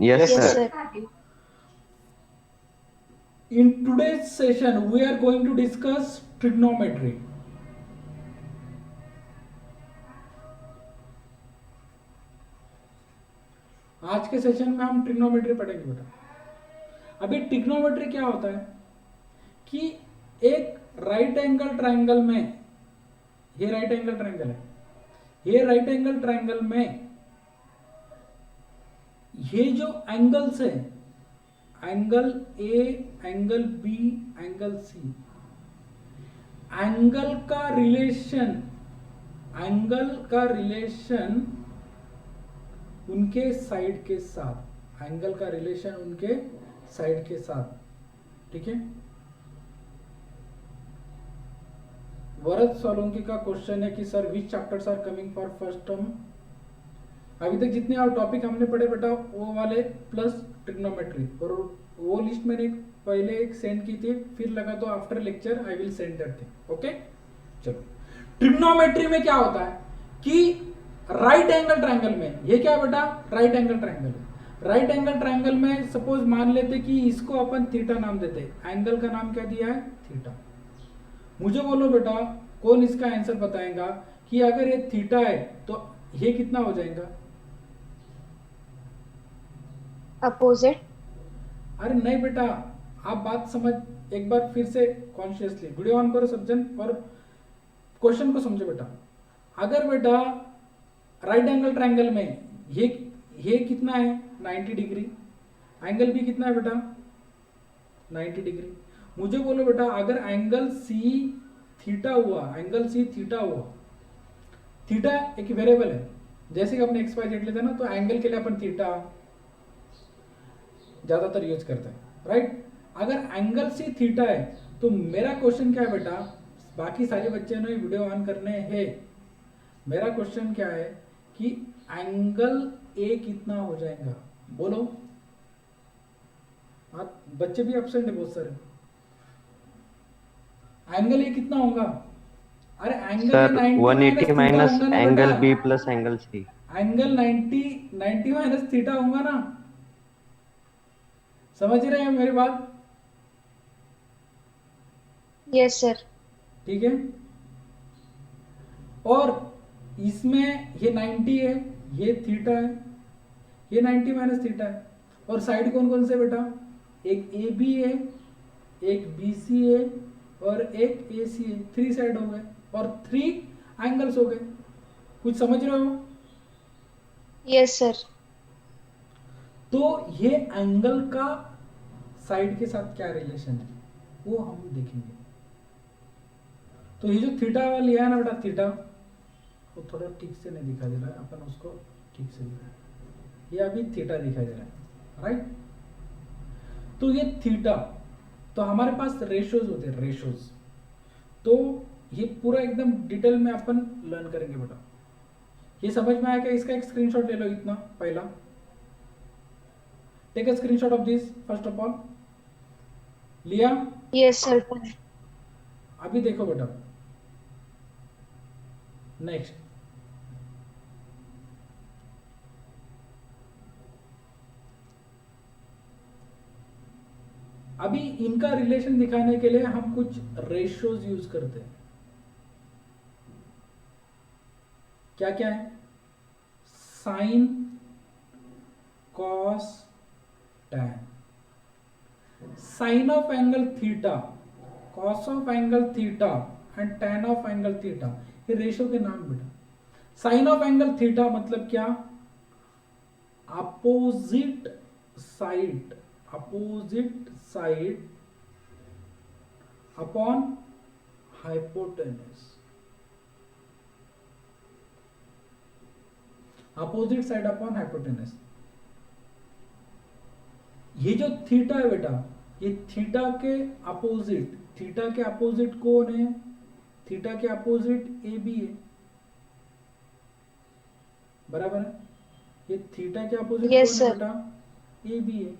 Yes, Yes, sir. sir. In today's session, we are going to discuss trigonometry. आज के session में हम trigonometry पढ़ेंगे बेटा। अभी ट्रिग्नोमेट्री क्या होता है कि एक राइट एंगल ट्रायंगल में, ये राइट एंगल ट्रायंगल है, ये राइट एंगल ट्रायंगल में ये जो एंगल्स है, angle A, angle B, angle C, angle का रिलेशन उनके साइड के साथ, एंगल का रिलेशन उनके साइड के साथ, ठीक है। वरद सोलंकी का क्वेश्चन है कि sir which chapters are coming for first term. अभी तक जितने और टॉपिक हमने पढ़े बेटा वो वाले प्लस ट्रिग्नोमेट्री, और वो लिस्ट मैंने पहले एक सेंड की थी, फिर लगा तो after lecture I will send that thing. Okay, चलो। ट्रिग्नोमेट्री में क्या होता है कि राइट एंगल ट्रायंगल में, ये क्या है बेटा, राइट एंगल ट्रायंगल है। राइट एंगल ट्रायंगल में सपोज मान लेते कि इसको अपन थीटा नाम देते, एंगल का नाम क्या दिया है, थीटा। मुझे बोलो बेटा, कौन इसका आंसर बताएगा कि अगर ये थीटा है तो ये कितना हो जाएगा? अपोजिट। अरे नहीं बेटा, आप बात समझ, एक बार फिर से कॉन्शियसली वीडियो ऑन करो सब जन और क्वेश्चन को समझो बेटा। अगर बेटा राइट एंगल ट्रायंगल में ये कितना है, 90 डिग्री, एंगल भी कितना है बेटा, 90 डिग्री। मुझे बोलो बेटा, अगर एंगल सी थीटा हुआ, एंगल सी थीटा हुआ, थीटा एक वेरिएबल है, जैसे कि अपने एक्स वाई जेड लेते हैं ना, तो एंगल के लिए अपन थीटा ज्यादातर यूज करते हैं, राइट। अगर एंगल सी थीटा है तो मेरा क्वेश्चन क्या है बेटा, बाकी सारे बच्चे ने वीडियो ऑन करने हैं, मेरा क्वेश्चन क्या है कि एंगल ए कितना हो जाएगा, बोलो। बच्चे भी एब्सेंट है बहुत सारे। एंगल ए कितना होगा? अरे angle A sir 90 180 minus theta minus होगा ना बेटा, angle B plus angle C. Angle 90 minus theta होगा ना, समझ रहे हैं मेरी बात? Yes sir. ठीक है। और इसमें ये 90 है, ये थीटा है, ये 90 माइनस थीटा है, और साइड कौन कौन से बेटा, एक ए बी है, एक बी सी है, और एक ए सी है। 3 साइड हो गए और 3 एंगल्स हो गए। कुछ समझ रहे हो? Yes sir. तो ये एंगल का साइड के साथ क्या रिलेशन है वो हम देखेंगे। तो ये जो थीटा वाला लिया है ना बेटा, थीटा वो थोड़ा ठीक से नहीं दिखाई दे रहा है, अपन उसको ठीक से दिखाएं। ये अभी थीटा दिखाई दे रहा है, राइट। तो ये थीटा, तो हमारे पास रेशोज होते हैं, रेशोज। तो ये पूरा एकदम डिटेल में अपन लर्न करेंगे बेटा। ये समझ में आया क्या? इसका एक स्क्रीनशॉट ले लो, इतना पहला take a screenshot of this first of all. लिया? Yes sir. अभी देखो बेटा, नेक्स्ट अभी इनका रिलेशन दिखाने के लिए हम कुछ रेशियोज यूज करते हैं। क्या क्या है? Sine, cos, tan. Sine of angle theta, cos of angle theta and tan of angle theta, ये रेशियो के नाम बेटा। साइन ऑफ एंगल थीटा मतलब क्या? Opposite side, opposite side upon hypotenuse, opposite side upon hypotenuse. ये जो theta है बेटा, ये थीटा के अपोजिट, थीटा के अपोजिट कौन है? थीटा के अपोजिट ए बी है, बराबर है। ये थीटा के अपोजिट यस कौन है सर। बेटा? ए बी है।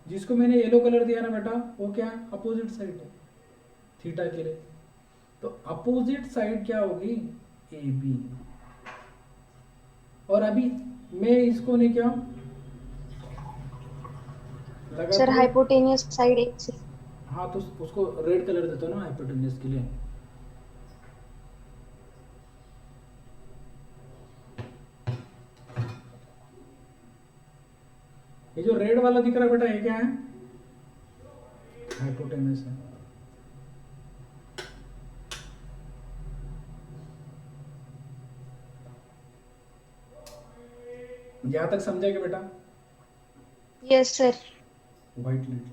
जिसको मैंने येलो कलर दिया ना बेटा, वो क्या है? अपोजिट साइड है थीटा के लिए। तो अपोजिट साइड क्या होगी? A B. और अभी मैं इसको नहीं क्या, लगा सर तो हाइपोटेनियस साइड एक से। हाँ तो उसको रेड कलर देता हूँ ना हाइपोटेन्यूस के लिए। ये जो रेड वाला दिख रहा है बेटा ये क्या है? हाइपोटेन्यूस है। यहां तक समझे क्या बेटा? Yes sir. White lit.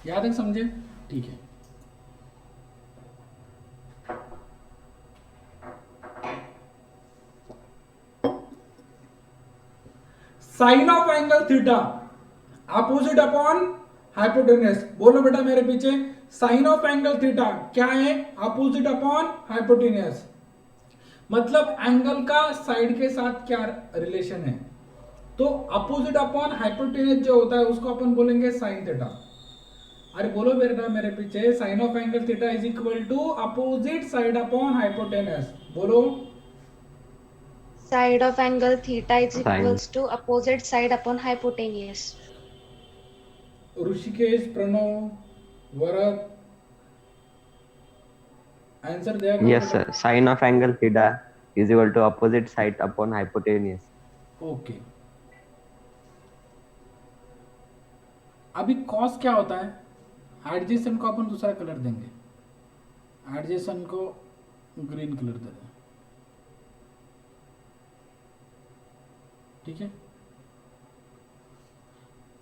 यहां तक समझे? ठीक है। Sine of angle theta opposite upon hypotenuse. बोलो बेटा मेरे पीछे, साइन ऑफ एंगल थीटा क्या है? Opposite upon hypotenuse. मतलब एंगल का साइड के साथ क्या रिलेशन है? तो अपोजिट अपॉन हाइपोटेन्यूस जो होता है उसको अपन बोलेंगे साइन थीटा। अरे बोलो बेटा मेरे पीछे, sine of angle theta is equal to opposite side upon hypotenuse. बोलो। Side of angle theta is sine equals to opposite side upon hypotenuse. Rishikesh, Pranav, Varad answer दिया करो यस बेटा। Sir, sine of angle theta is equal to opposite side upon hypotenuse. Okay. अभी cos क्या होता है? Adjacent को अपन दूसरा कलर देंगे, एडजेसेंट को ग्रीन कलर दे दें, ठीक है।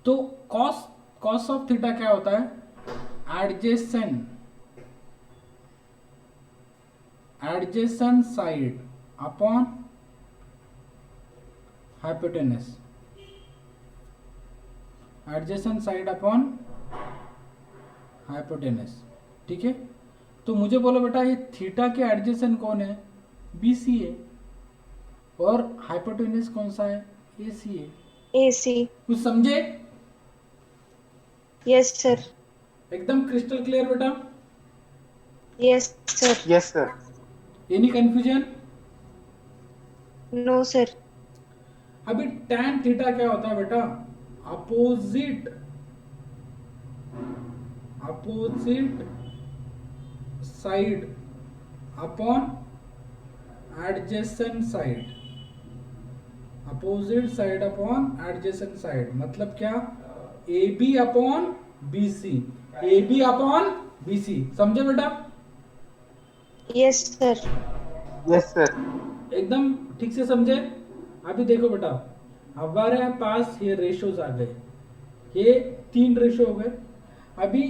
तो कॉस कॉस ऑफ थीटा क्या होता है? Adjacent adjacent side upon hypotenuse, adjacent side upon hypotenuse, ठीक है। तो मुझे बोलो बेटा ये थीटा के एडजेसेंट कौन है? बीसी है। और हाइपोटेन्यूस कौन सा है? एसी है। एसी। कुछ समझे? Yes sir. एकदम क्रिस्टल क्लियर बेटा? Yes sir. Yes sir. Any confusion? No sir. अभी tan थीटा क्या होता है बेटा? Opposite opposite side upon adjacent side, opposite side upon adjacent side. मतलब क्या? A B upon B C, A B upon B C. समझे बेटा? Yes sir. Yes sir. एकदम ठीक से समझे? अभी देखो बेटा, हमारे पास ये रेशोज आ गए, ये 3 रेशो हो गए। अभी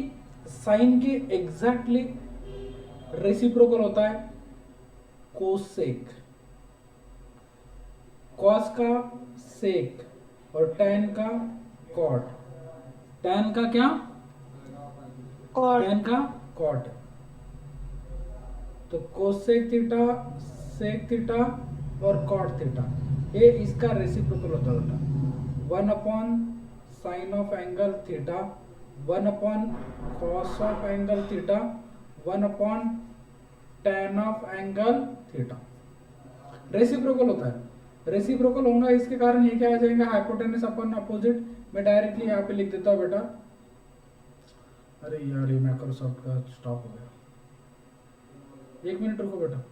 साइन के एग्जैक्टली रेसिप्रोकल होता है कोसेक, कॉस का सेक और tan का कॉट। tan का क्या? कॉट। tan का कॉट। तो कोसेक थीटा, सेक थीटा और कॉट थीटा, ये इसका रेसिप्रोकल होता है बेटा। 1 upon sine of angle theta, 1 upon cos of angle theta, 1 upon tan of angle theta. Reciprocal होता है। रेसिप्रोकल होगा इसके कारण ये क्या आ जाएगा? Hypotenuse upon opposite. मैं डायरेक्टली यहाँ पे लिख देता हूँ बेटा। अरे यार ये माइक्रोसॉफ्ट का स्टॉप हो गया, 1 मिनट रुको बेटा।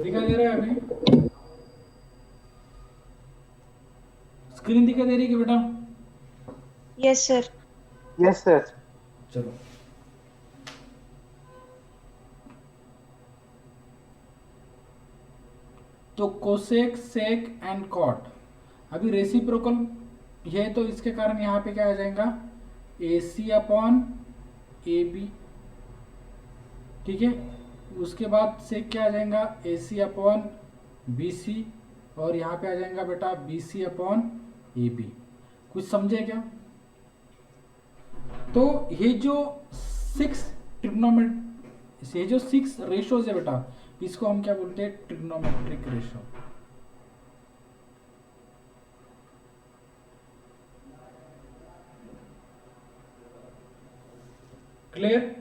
दिखाई दे रहा है अभी? स्क्रीन दिखाई दे रही है कि बेटा? Yes sir. Yes sir. चलो तो कोसेक, सेक एंड कॉट। अभी रेसिप्रोकल ये, तो इसके कारण यहाँ पे क्या आ जाएगा? ए सी अपॉन ए बी, ठीक है। उसके बाद सेक क्या आ जाएगा? ए सी अपॉन बी सी, और यहाँ पे आ जाएगा बेटा B C upon A B. कुछ समझे क्या? तो ये जो 6 ये जो 6 रेशोज है बेटा, इसको हम क्या बोलते हैं? Trigonometric ratio. क्लियर?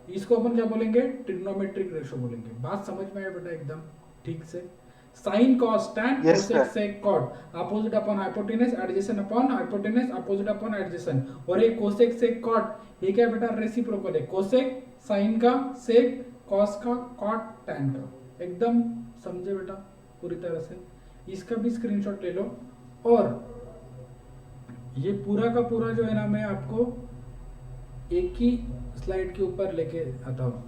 इसको अपन क्या बोलेंगे? ट्रिग्नोमेट्रिक रेशो बोलेंगे। बात समझ में आया बेटा एकदम ठीक से? Sine cos tan Yes, cosec sir. Sec cot, opposite upon hypotenuse, adjacent upon hypotenuse, opposite upon adjacent. और ये कोसेक सेक कॉट ये क्या बेटा? रेसिप्रोकल है। कोसेक साइन का, सेक कॉस का, कॉट टैन का। एकदम समझे बेटा पूरी तरह से? इसका भी स्क्रीनशॉट ले लो। और ये पूरा का पूरा जो है ना, मैं आपको एक ही स्लाइड के ऊपर लेके आता हूं।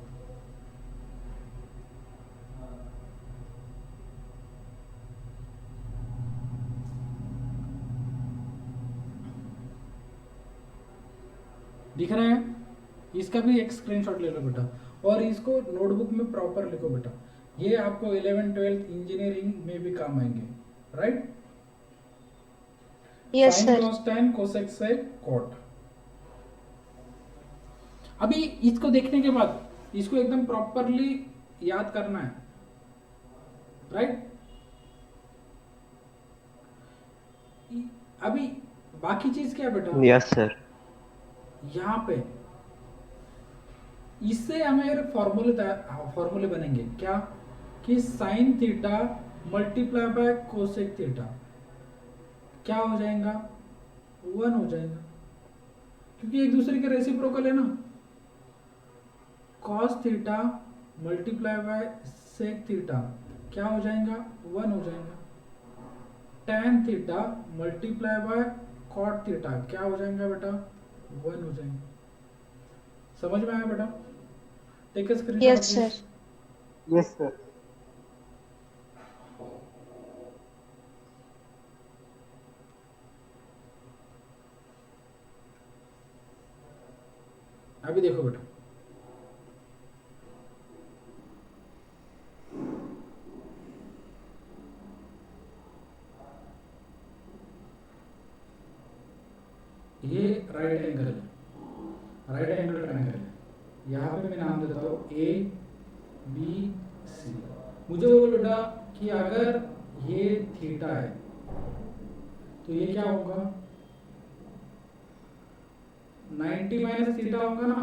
दिख रहा है? इसका भी एक स्क्रीनशॉट ले लो बेटा, और इसको नोटबुक में प्रॉपर लिखो बेटा। ये आपको 11th 12th इंजीनियरिंग में भी काम आएंगे, right? Yes, sine sir. Cos tan cosec sec cot. अभी इसको देखने के बाद इसको एकदम प्रॉपरली याद करना है, राइट? अभी बाकी चीज क्या है बेटा? Yes sir. यहाँ पे इससे हमें फॉर्मूले बनेंगे क्या? कि sine theta multiply bye cosec theta क्या हो जाएगा? 1 हो जाएगा, क्योंकि एक दूसरे के रेसिप्रोकल है ना। Cos theta multiply by sec theta क्या हो जाएगा? 1 हो जाएगा। Tan theta multiply by cot theta क्या हो जाएगा बेटा? 1 हो जाएगा। समझ में आया बेटा? Take a screenshot Yes, of sir. This. Yes, sir. अभी देखो बेटा, ये राइट एंगल है, राइट एंगल ट्रायंगल है। यहाँ पे मैं नाम देता हूँ ए बी सी। मुझे बोलो बेटा कि अगर ये थीटा है तो ये क्या होगा? 90 माइनस थीटा होगा ना।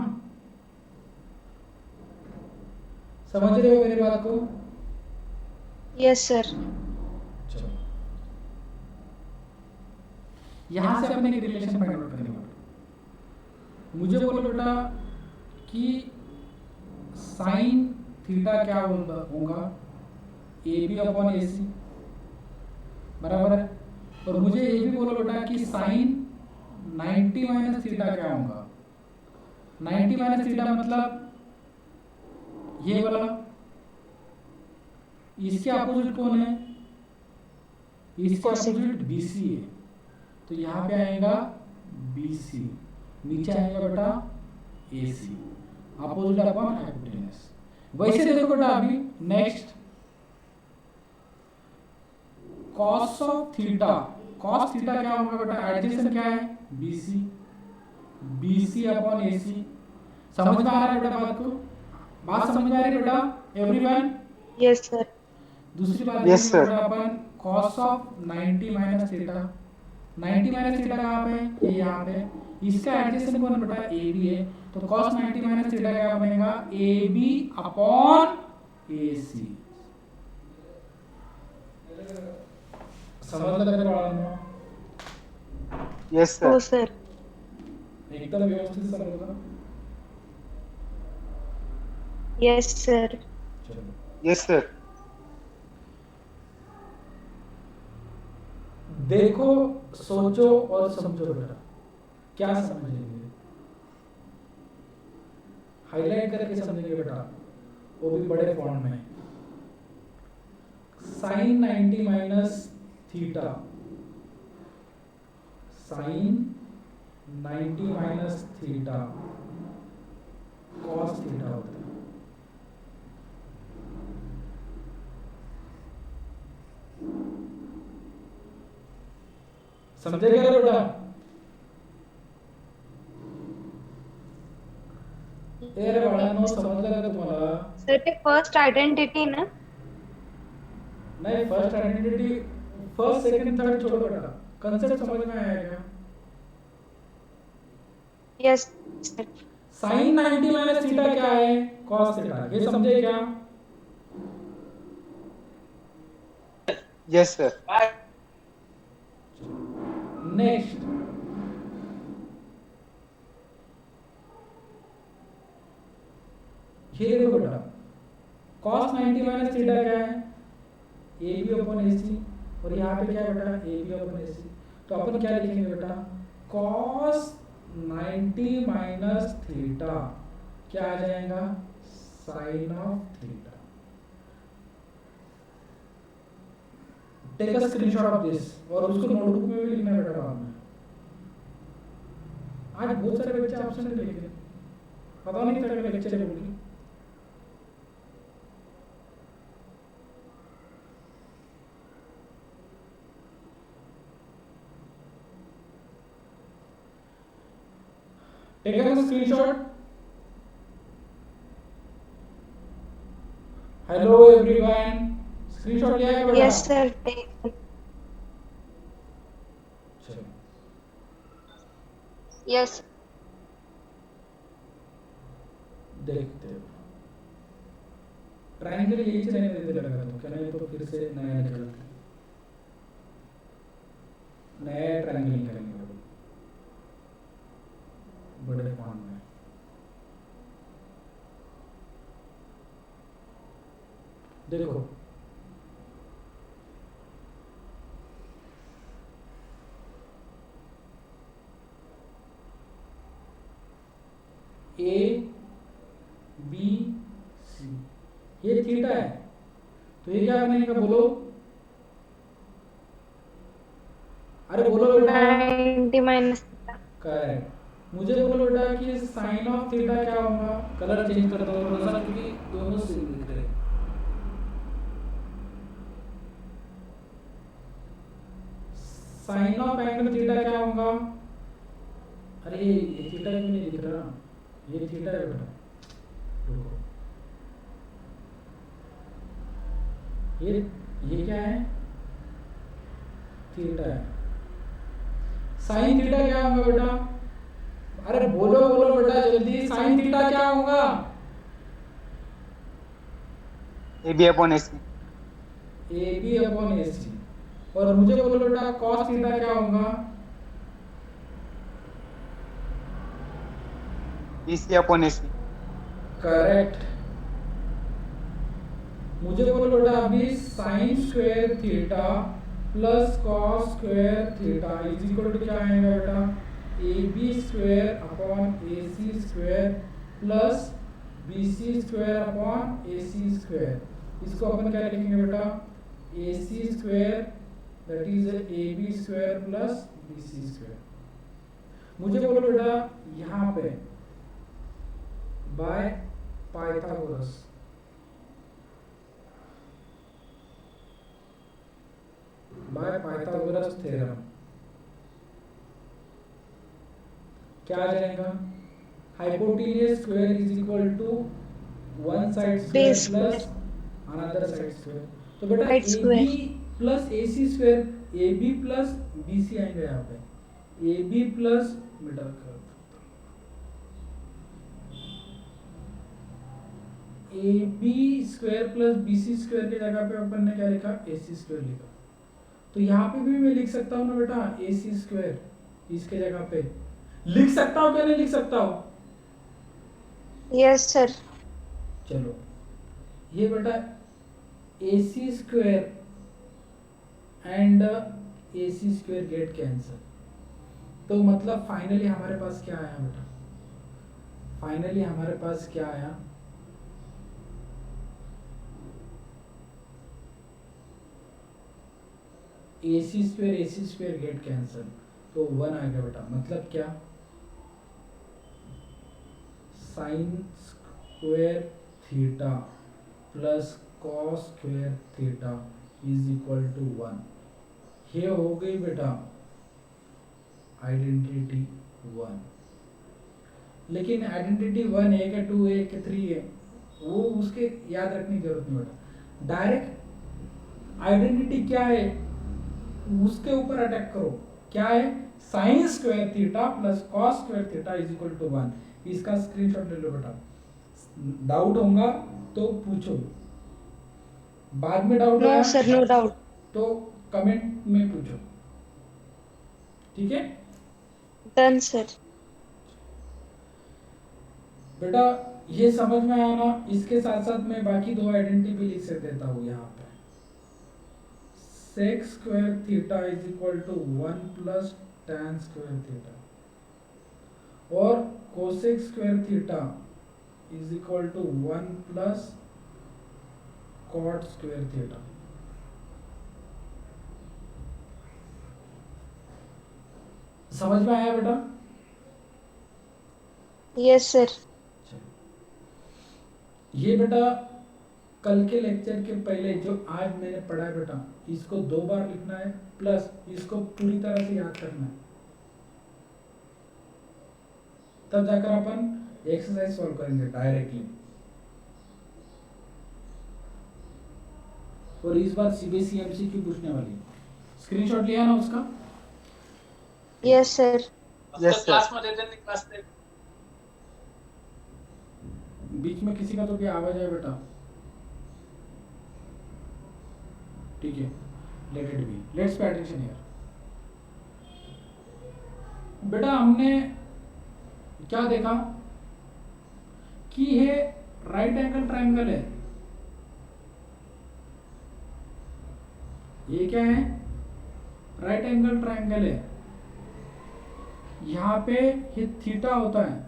समझ रहे हो मेरी बात को? Yes, sir. चलो, यहां से अपने रिलेशन फाइंड आउट करेंगे। मुझे बोलो बेटा कि साइन थीटा क्या होगा? ए बी अपॉन ए सी, बराबर है। और मुझे ये भी बोलो बेटा कि साइन 90 माइनस थीटा क्या होगा? 90 माइनस थीटा मतलब ये वाला। इसके अपोजिट कौन है? इसके अपोजिट बी सी है, तो यहाँ पे आएगा बी सी, नीचे आएगा बेटा A C, opposite upon hypotenuse. वैसे देखो बेटा, अभी next cos of theta. Cos theta क्या होगा बेटा? एडजेसेंट क्या है? बी सी अपॉन ए सी। समझ में आ रहा है बेटा बात को? बात समझ में आ रही है बेटा एवरीवन? Yes, sir. दूसरी बात Yes, देखेंगे sir. बेटा अपन, cos of 90 minus theta. 90 minus theta कहाँ पे? ये यहाँ पे। इसका एडजेसेंट कौन बेटा? ए बी है, तो कॉस 90 माइनस थीटा क्या बनेगा? ए बी अपॉन ए सी। समझ लग रहा है? Yes, sir. Oh, sir. एकदम व्यवस्थित समझ। Yes, sir. चलो, Yes, sir. देखो, सोचो और समझो बेटा, क्या समझेंगे? हाईलाइट करके समझेंगे बेटा, वो भी बड़े फॉन्ट में। Sine 90 minus theta, sine 90 minus theta cos theta होता है। समझेगा बेटा? ए रे बाळांनो, समजलं का तुम्हाला? सर ते फर्स्ट आयडेंटिटी ना? नहीं, first identity, first second third छोड़ो बेटा, कंसेप्ट समझ में आया क्या? Yes sir. Sine 90 minus theta क्या है? कॉस थीटा, ये समझे क्या? Yes, sir. नेक्स्ट, ये देखो बेटा, cos 90 माइनस थीटा क्या है? ए बी अपॉन ए सी, और यहाँ पे क्या है बेटा? ए बी अपॉन ए सी। तो अपन क्या लिखेंगे बेटा? cos 90 माइनस थीटा क्या आ जाएगा? Sine of theta. Take a screenshot of this और उसको नोटबुक में भी लिखना बेटा बाद में। आज बहुत सारे बच्चे ऑप्शन लिख रहे, पता नहीं था कि लेक्चर है बोली। Take a screenshot. Hello everyone, screenshot लिया है बेटा? Yes sir. चलो, यस। देखते हो ट्रायंगल यही से रहने देते लगा तो क्या, नहीं तो फिर से नया निकलता, नया ट्रायंगल निकालेंगे अभी बड़े फॉन्ट में। देखो ए बी सी, ये थीटा है, तो ये क्या बनेगा बोलो? अरे बोलो बेटा। 90 माइनस। करेक्ट। मुझे बोलो बेटा कि साइन ऑफ थीटा क्या होगा? कलर चेंज कर दो थोड़ा सा क्योंकि दोनों सेम दिख रहे हैं। साइन ऑफ एंगल थीटा क्या होगा? अरे ये थीटा क्यों नहीं दिख रहा? ये थीटा है बेटा, रुको, ये क्या है? थीटा है। साइन थीटा क्या होगा बेटा? अरे बोलो बोलो बेटा जल्दी, साइन थीटा क्या होगा? AB upon AC. A B upon A C. और मुझे बोलो बेटा कॉस थीटा क्या होगा? BC upon AC. करेक्ट। मुझे बोलो बेटा अभी sine square theta plus cos square theta is equal to क्या आएगा बेटा? A B square upon A C square plus B C square upon A C square. इसको अपन क्या लिखेंगे बेटा? A C square that is A B square plus B C square. मुझे बोलो बेटा यहाँ पे by Pythagoras, by Pythagoras theorem क्या आ जाएगा? Hypotenuse square is equal to one side square Base plus another side square. तो बेटा Right A square. B plus A C square, A B plus B C आएंगे यहाँ पे, A B plus बेटा A B square plus B C square की जगह पे अपन ने क्या लिखा? ए सी स्क्वायर लिखा। तो यहाँ पे भी मैं लिख सकता हूँ ना बेटा ए सी स्क्वायर, इसके जगह पे लिख सकता हूँ क्या नहीं लिख सकता हूँ? Yes sir. चलो ये बेटा A C square and A C square get cancel. तो मतलब फाइनली हमारे पास क्या आया बेटा? फाइनली हमारे पास क्या आया? A C square get cancel, तो वन आ गया बेटा। मतलब क्या? Sine square theta plus cos square theta is equal to one. ये हो गई बेटा आइडेंटिटी वन। लेकिन आइडेंटिटी 1 है कि 2 है कि 3 है वो उसके याद रखने की जरूरत नहीं बेटा। डायरेक्ट आइडेंटिटी क्या है उसके ऊपर अटैक करो। क्या है? Sine square theta plus cos square theta is equal to 1। इसका स्क्रीनशॉट ले लो बेटा। डाउट होगा तो पूछो, बाद में डाउट नो आया सर, नो डाउट। तो कमेंट में पूछो, ठीक है डन सर। बेटा। ये समझ में आया ना? इसके साथ साथ मैं बाकी दो आइडेंटिटी भी लिख से देता हूँ यहाँ पे। Sec square theta is equal to 1 plus tan square theta और cosec square theta is equal to 1 plus cot square theta. समझ में आया बेटा? Yes sir. ये बेटा कल के लेक्चर के पहले जो आज मैंने पढ़ा है बेटा, इसको 2 बार लिखना है प्लस इसको पूरी तरह से याद करना है, तब जाकर अपन एक्सरसाइज सॉल्व करेंगे डायरेक्टली। और इस बार सीबीएसई एमसीक्यू पूछने वाली है। स्क्रीनशॉट लिया ना उसका? Yes sir. Yes class sir. में दे देने क्लास में। बीच में किसी का तो क्या आवाज है बेटा? ठीक है, let it be, let's pay attention here. बेटा हमने क्या देखा कि ये राइट एंगल ट्रायंगल है। ये क्या है? राइट एंगल ट्रायंगल है। यहाँ पे ये थीटा होता है।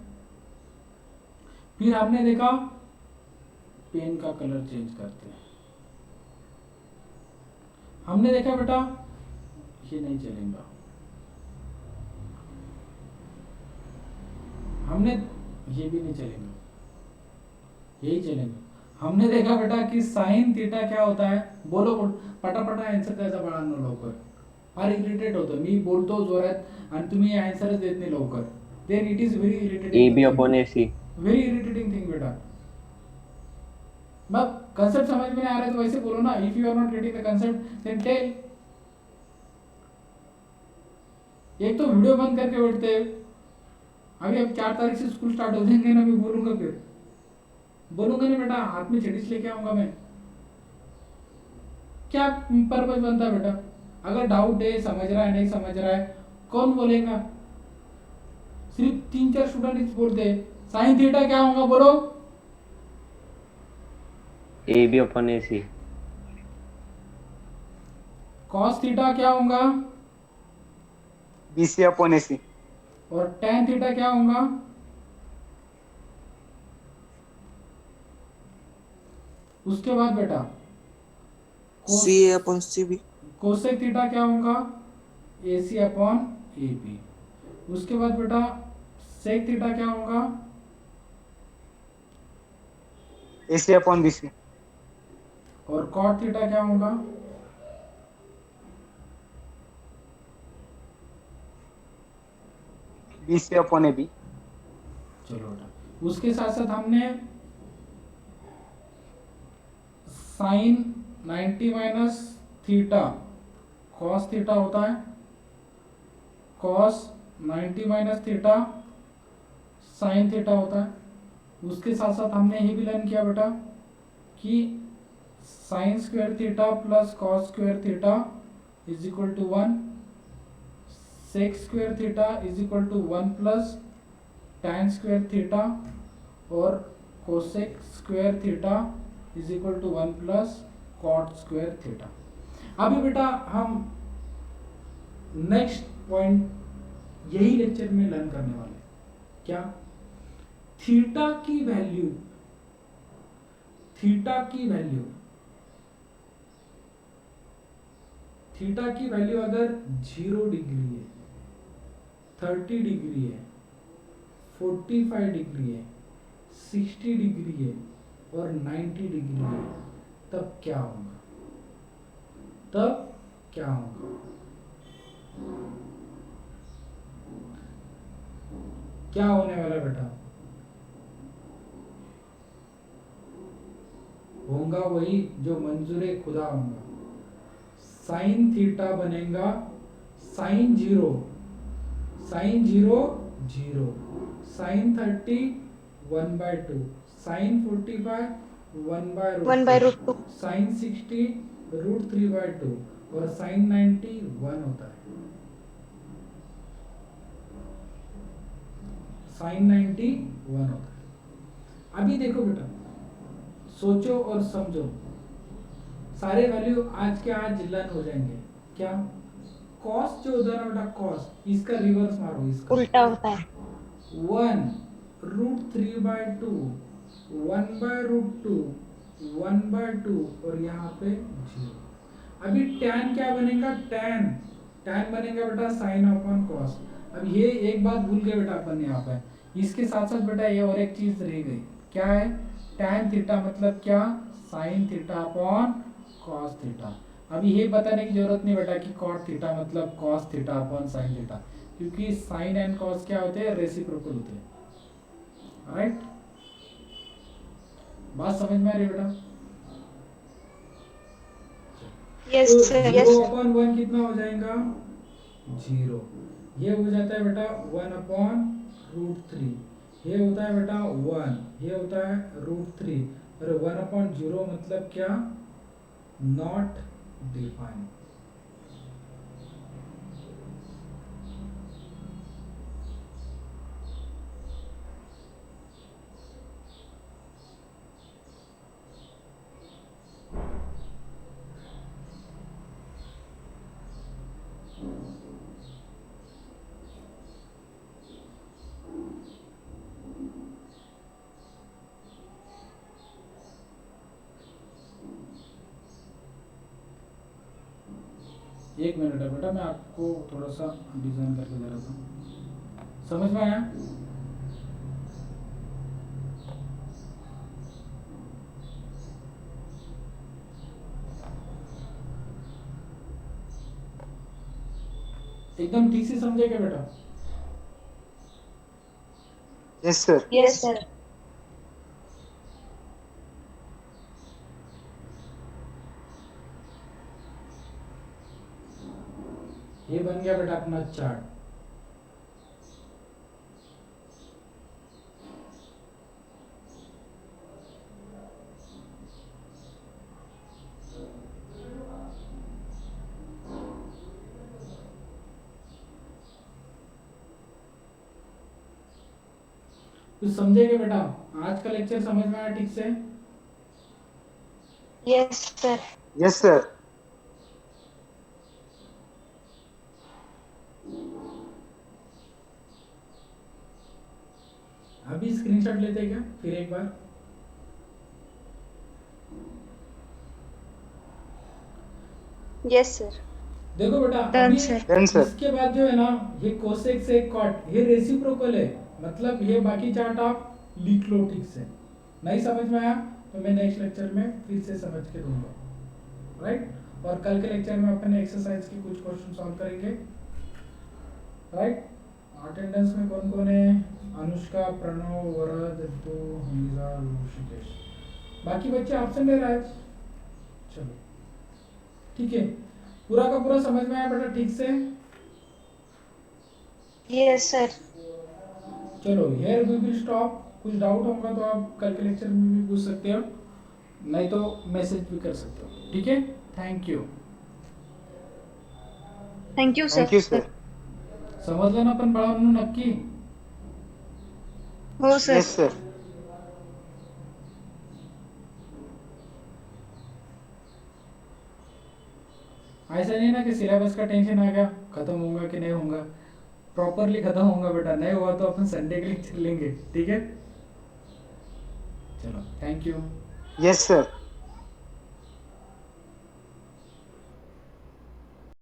फिर हमने देखा, पेन का कलर चेंज करते हैं। हमने देखा बेटा ये नहीं चलेगा। हमने ये भी नहीं चलेगा, यही चलेगा। हमने देखा बेटा कि साइन थीटा क्या होता है। बोलो पटापटा आन्सर द्यायचा बाळांनो लवकर, फार इरिटेट होतं मी बोलतो जोरात आणि तुम्ही आन्सरच देत नाही लवकर, then it is very irritating. AB upon AC. Very irritating thing बेटा। मग कंसेप्ट समझ में नहीं आ रहा है तो वैसे बोलो ना, if you are not getting the concept then tell. एक तो वीडियो बंद करके बैठते हैं। अभी अब 4 तारीख से स्कूल स्टार्ट हो जाएंगे ना, मैं बोलूंगा फिर बोलूंगा नहीं बेटा, हाथ में छड़ीस लेके आऊंगा मैं। क्या पर्पज बनता है बेटा? अगर डाउट है, समझ रहा है नहीं समझ रहा है, कौन बोलेगा? सिर्फ 3-4 स्टूडेंट बोलते हैं। साइन थीटा क्या होगा बोलो? AB upon AC. Cos theta क्या होगा? BC upon AC। और tan थीटा क्या होगा? उसके बाद बेटा CA upon CB। Cosec theta क्या होगा? AC upon AB। उसके बाद बेटा सेक थीटा क्या होगा? AC upon BC। और कॉट थीटा क्या होगा? BC upon AB। चलो बेटा, उसके साथ साथ हमने sine 90 minus theta cos theta होता है, cos 90 minus theta sine theta होता है। उसके साथ साथ हमने ये भी लर्न किया बेटा कि sine square theta plus cos square theta is equal to 1, sec square theta is equal to 1 plus tan square theta और cosec square theta is equal to 1 plus cot square theta. अभी बेटा हम next point यही lecture में learn करने वाले हैं। क्या? थीटा की वैल्यू, थीटा की वैल्यू, थीटा की वैल्यू अगर 0 डिग्री है, 30 डिग्री है, 45 डिग्री है, 60 डिग्री है और 90 डिग्री है, तब क्या होगा? तब क्या होगा? क्या होने वाला बेटा? होगा वही जो मंजूर खुदा होगा। साइन थीटा बनेगा sine 0 0, sine 30 1/2, sine 45 1 by root 2. Sine 60 √3/2 और साइन 90 1 होता है। साइन 90 1 होता है। अभी देखो बेटा, सोचो और समझो, सारे वैल्यू आज के आज लर्न हो जाएंगे। क्या कॉस जो होता है ना बेटा, कॉस इसका रिवर्स मारो, इसका उल्टा होता है। 1 √3/2, 1/√2, 1/2 और यहाँ पे 0। अभी tan क्या बनेगा, tan बनेगा बेटा साइन अपॉन कॉस। अब ये एक बात भूल गए बेटा अपन यहाँ पे, इसके साथ साथ बेटा ये और एक चीज रह गई, क्या है, tan थीटा मतलब क्या, sine theta upon cos theta. अभी ये बताने की जरूरत नहीं बेटा कि कॉट थीटा मतलब cos theta upon sine theta, क्योंकि साइन एंड कॉस क्या होते हैं, रेसिप्रोकल होते हैं। राइट, बात समझ में आ रही है बेटा? Yes तो sir. 0 Yes sir. अपॉन 1 कितना हो जाएगा, 0। ये हो जाता है बेटा 1 अपॉन √3, ये होता है बेटा 1, ये होता है √3 और 1 अपॉन 0 मतलब क्या, नॉट डिफाइंड। एक मिनट है बेटा, मैं आपको थोड़ा सा डिजाइन करके दे रहा था, समझ में आया? एकदम ठीक से समझे क्या बेटा? Yes sir. Yes sir. ये बन गया बेटा अपना चार्ट। कुछ समझेगा बेटा? आज का लेक्चर समझ में आया ठीक से? Yes sir. Yes sir. अभी स्क्रीनशॉट लेते हैं क्या फिर एक बार? Yes sir. देखो बेटा, Done, अभी sir. Done, sir. इसके बाद जो है ना, ये कोसेक से कॉट, ये रेसिप्रोकल है, मतलब ये बाकी चार्ट आप लिख लो ठीक से। नहीं समझ में आया तो मैं नेक्स्ट लेक्चर में फिर से समझ के दूंगा। राइट, और कल के लेक्चर में अपन एक्सरसाइज के कुछ क्वेश्चन सॉल्व करेंगे। राइट, अटेंडेंस में कौन कौन है? अनुष्का, प्रणव, वरद, रितु, हमीजा, ऋषिकेश। बाकी बच्चे एब्सेंट है आज। चलो ठीक है, पूरा का पूरा समझ में आया बेटा ठीक से? Yes sir. चलो हियर वी विल स्टॉप। कुछ डाउट होगा तो आप कल के लेक्चर में भी पूछ सकते हो, नहीं तो मैसेज भी कर सकते हो। ठीक है, thank you. Thank you sir. Thank you sir. समजलं ना पण बाळांनो नक्की? हो sir. Yes sir. ऐसा नहीं ना कि सिलेबस का टेंशन आ गया, खत्म होगा कि नहीं होगा। प्रॉपरली खत्म होगा बेटा, नहीं हुआ तो अपन संडे के लिए चलेंगे। ठीक है, चलो थैंक यू। Yes sir.